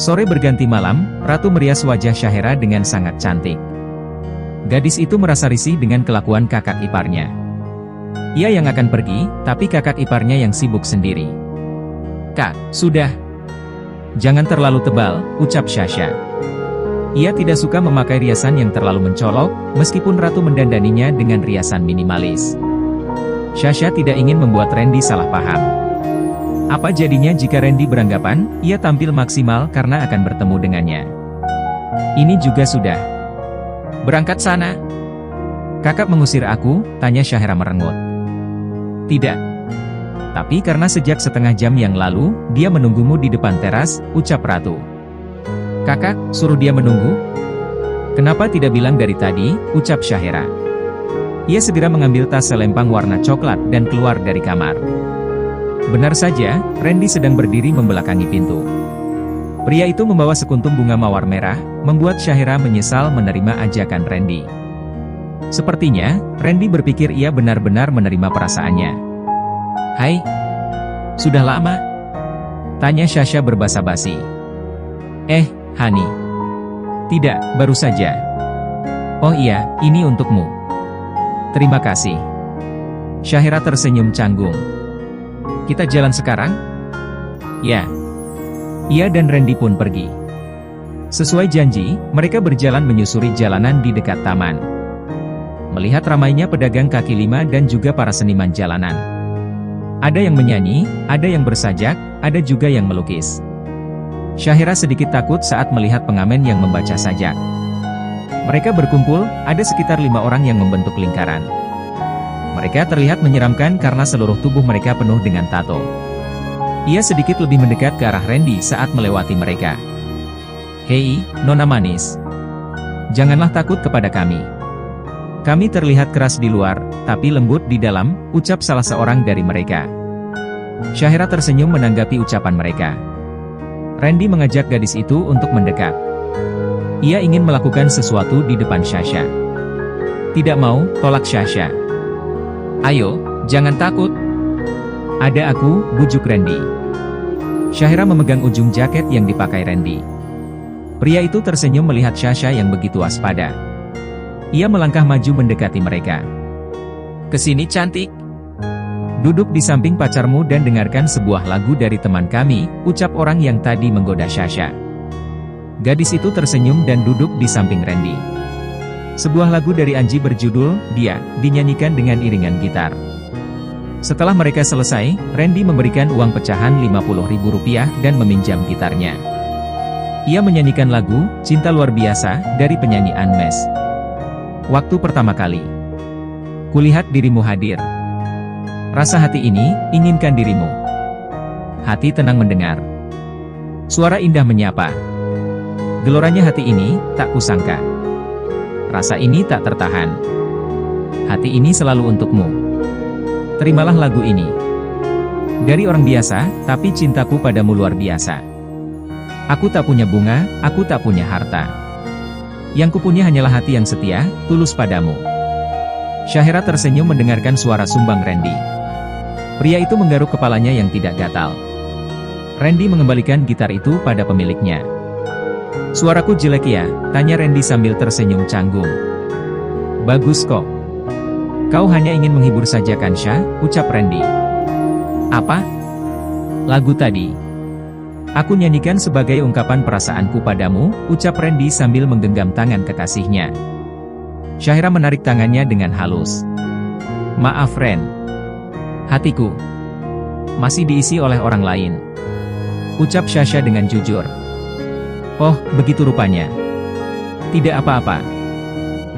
Sore berganti malam, Ratu merias wajah Syahera dengan sangat cantik. Gadis itu merasa risih dengan kelakuan kakak iparnya. Ia yang akan pergi, tapi kakak iparnya yang sibuk sendiri. "Kak, sudah. Jangan terlalu tebal," ucap Syasha. Ia tidak suka memakai riasan yang terlalu mencolok, meskipun Ratu mendandaninya dengan riasan minimalis. Syasha tidak ingin membuat Randy salah paham. Apa jadinya jika Randy beranggapan, ia tampil maksimal karena akan bertemu dengannya? Ini juga sudah. "Berangkat sana." "Kakak mengusir aku?" tanya Syahera merengut. "Tidak. Tapi karena sejak setengah jam yang lalu, dia menunggumu di depan teras," ucap Ratu. "Kakak, suruh dia menunggu?" "Kenapa tidak bilang dari tadi?" ucap Syahera. Ia segera mengambil tas selempang warna coklat dan keluar dari kamar. Benar saja, Randy sedang berdiri membelakangi pintu. Pria itu membawa sekuntum bunga mawar merah, membuat Syahera menyesal menerima ajakan Randy. Sepertinya, Randy berpikir ia benar-benar menerima perasaannya. "Hai, sudah lama?" tanya Syasha berbasa-basi. Honey. "Tidak, baru saja." "Oh iya, ini untukmu." "Terima kasih." Syahera tersenyum canggung. "Kita jalan sekarang?" "Ya." Ia dan Randy pun pergi. Sesuai janji, mereka berjalan menyusuri jalanan di dekat taman. Melihat ramainya pedagang kaki lima dan juga para seniman jalanan. Ada yang menyanyi, ada yang bersajak, ada juga yang melukis. Syahera sedikit takut saat melihat pengamen yang membaca sajak. Mereka berkumpul, ada sekitar 5 orang yang membentuk lingkaran. Mereka terlihat menyeramkan karena seluruh tubuh mereka penuh dengan tato. Ia sedikit lebih mendekat ke arah Randy saat melewati mereka. "Hei, Nona manis. Janganlah takut kepada kami. Kami terlihat keras di luar, tapi lembut di dalam," ucap salah seorang dari mereka. Syahera tersenyum menanggapi ucapan mereka. Randy mengajak gadis itu untuk mendekat. Ia ingin melakukan sesuatu di depan Syasha. "Tidak mau," tolak Syasha. "Ayo, jangan takut. Ada aku," bujuk Randy. Syahera memegang ujung jaket yang dipakai Randy. Pria itu tersenyum melihat Syasha yang begitu waspada. Ia melangkah maju mendekati mereka. "Kesini cantik. Duduk di samping pacarmu dan dengarkan sebuah lagu dari teman kami," ucap orang yang tadi menggoda Syasha. Gadis itu tersenyum dan duduk di samping Randy. Sebuah lagu dari Anji berjudul "Dia" dinyanyikan dengan iringan gitar. Setelah mereka selesai, Randy memberikan uang pecahan Rp50.000 dan meminjam gitarnya. Ia menyanyikan lagu "Cinta Luar Biasa" dari penyanyi Anmes. "Waktu pertama kali kulihat dirimu hadir. Rasa hati ini, inginkan dirimu. Hati tenang mendengar. Suara indah menyapa. Geloranya hati ini, tak kusangka. Rasa ini tak tertahan. Hati ini selalu untukmu. Terimalah lagu ini. Dari orang biasa, tapi cintaku padamu luar biasa. Aku tak punya bunga, aku tak punya harta. Yang kupunya hanyalah hati yang setia, tulus padamu." Syahera tersenyum mendengarkan suara sumbang Randy. Pria itu menggaruk kepalanya yang tidak gatal. Randy mengembalikan gitar itu pada pemiliknya. "Suaraku jelek ya?" tanya Randy sambil tersenyum canggung. "Bagus kok. Kau hanya ingin menghibur saja kan Syah?" ucap Randy. "Apa? Lagu tadi aku nyanyikan sebagai ungkapan perasaanku padamu," ucap Randy sambil menggenggam tangan kekasihnya. Syahera menarik tangannya dengan halus. "Maaf Ren. Hatiku masih diisi oleh orang lain," ucap Syasha dengan jujur. "Oh, begitu rupanya. Tidak apa-apa.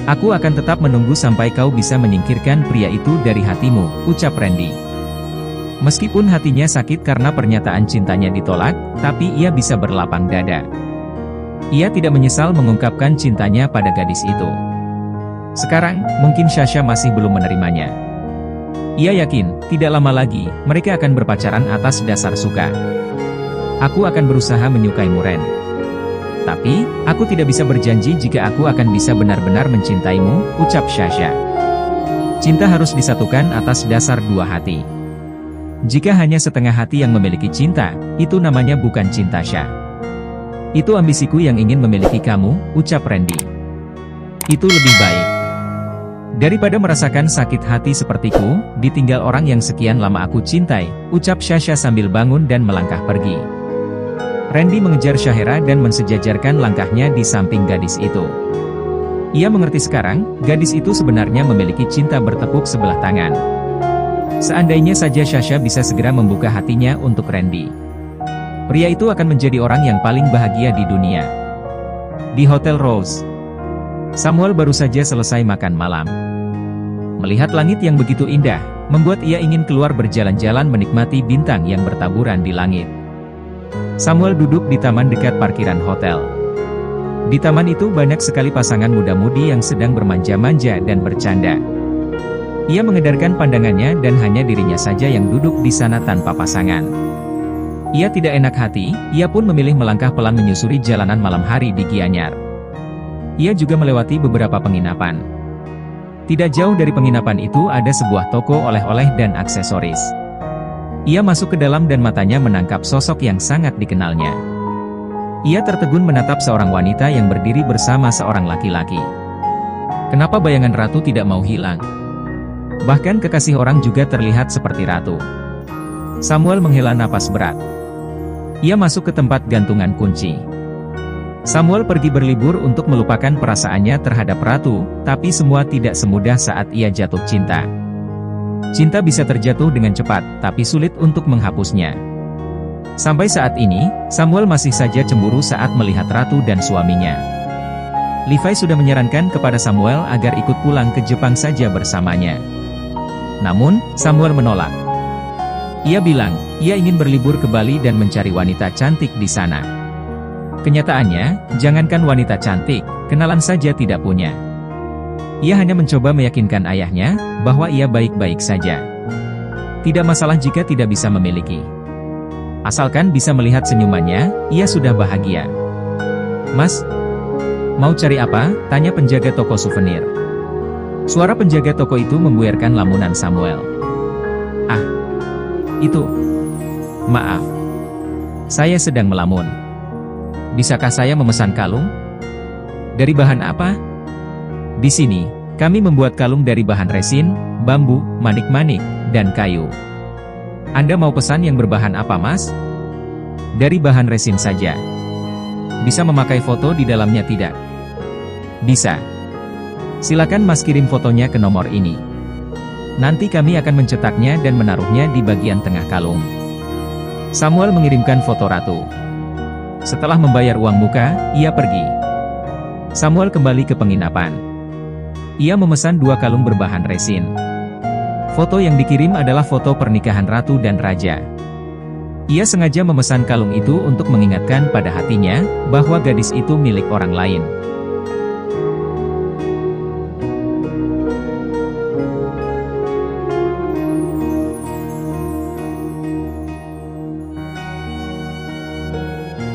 Aku akan tetap menunggu sampai kau bisa menyingkirkan pria itu dari hatimu," ucap Randy. Meskipun hatinya sakit karena pernyataan cintanya ditolak, tapi ia bisa berlapang dada. Ia tidak menyesal mengungkapkan cintanya pada gadis itu. Sekarang, mungkin Syasha masih belum menerimanya. Ia yakin, tidak lama lagi, mereka akan berpacaran atas dasar suka. "Aku akan berusaha menyukaimu Ren. Tapi, aku tidak bisa berjanji jika aku akan bisa benar-benar mencintaimu," ucap Syasha. "Cinta harus disatukan atas dasar dua hati. Jika hanya setengah hati yang memiliki cinta, itu namanya bukan cinta Syah." Itu ambisiku yang ingin memiliki kamu, ucap Randy. Itu lebih baik. Daripada merasakan sakit hati sepertiku, ditinggal orang yang sekian lama aku cintai, ucap Sasha sambil bangun dan melangkah pergi. Randy mengejar Shahira dan mensejajarkan langkahnya di samping gadis itu. Ia mengerti sekarang, gadis itu sebenarnya memiliki cinta bertepuk sebelah tangan. Seandainya saja Sasha bisa segera membuka hatinya untuk Randy, pria itu akan menjadi orang yang paling bahagia di dunia. Di Hotel Rose, Samuel baru saja selesai makan malam. Melihat langit yang begitu indah, membuat ia ingin keluar berjalan-jalan menikmati bintang yang bertaburan di langit. Samuel duduk di taman dekat parkiran hotel. Di taman itu banyak sekali pasangan muda-mudi yang sedang bermanja-manja dan bercanda. Ia mengedarkan pandangannya dan hanya dirinya saja yang duduk di sana tanpa pasangan. Ia tidak enak hati, ia pun memilih melangkah pelan menyusuri jalanan malam hari di Gianyar. Ia juga melewati beberapa penginapan. Tidak jauh dari penginapan itu ada sebuah toko oleh-oleh dan aksesoris. Ia masuk ke dalam dan matanya menangkap sosok yang sangat dikenalnya. Ia tertegun menatap seorang wanita yang berdiri bersama seorang laki-laki. Kenapa bayangan ratu tidak mau hilang? Bahkan kekasih orang juga terlihat seperti ratu. Samuel menghela napas berat. Ia masuk ke tempat gantungan kunci. Samuel pergi berlibur untuk melupakan perasaannya terhadap ratu, tapi semua tidak semudah saat ia jatuh cinta. Cinta bisa terjatuh dengan cepat, tapi sulit untuk menghapusnya. Sampai saat ini, Samuel masih saja cemburu saat melihat ratu dan suaminya. Levi sudah menyarankan kepada Samuel agar ikut pulang ke Jepang saja bersamanya. Namun, Samuel menolak. Ia bilang, ia ingin berlibur ke Bali dan mencari wanita cantik di sana. Kenyataannya, jangankan wanita cantik, kenalan saja tidak punya. Ia hanya mencoba meyakinkan ayahnya, bahwa ia baik-baik saja. Tidak masalah jika tidak bisa memiliki. Asalkan bisa melihat senyumannya, ia sudah bahagia. Mas, mau cari apa? Tanya penjaga toko souvenir. Suara penjaga toko itu membuarkan lamunan Samuel. Ah, itu. Maaf. Saya sedang melamun. Bisakah saya memesan kalung? Dari bahan apa? Di sini, kami membuat kalung dari bahan resin, bambu, manik-manik, dan kayu. Anda mau pesan yang berbahan apa, Mas? Dari bahan resin saja. Bisa memakai foto di dalamnya tidak? Bisa. Silakan Mas kirim fotonya ke nomor ini. Nanti kami akan mencetaknya dan menaruhnya di bagian tengah kalung. Samuel mengirimkan foto ratu. Setelah membayar uang muka, ia pergi. Samuel kembali ke penginapan. Ia memesan 2 kalung berbahan resin. Foto yang dikirim adalah foto pernikahan ratu dan raja. Ia sengaja memesan kalung itu untuk mengingatkan pada hatinya, bahwa gadis itu milik orang lain.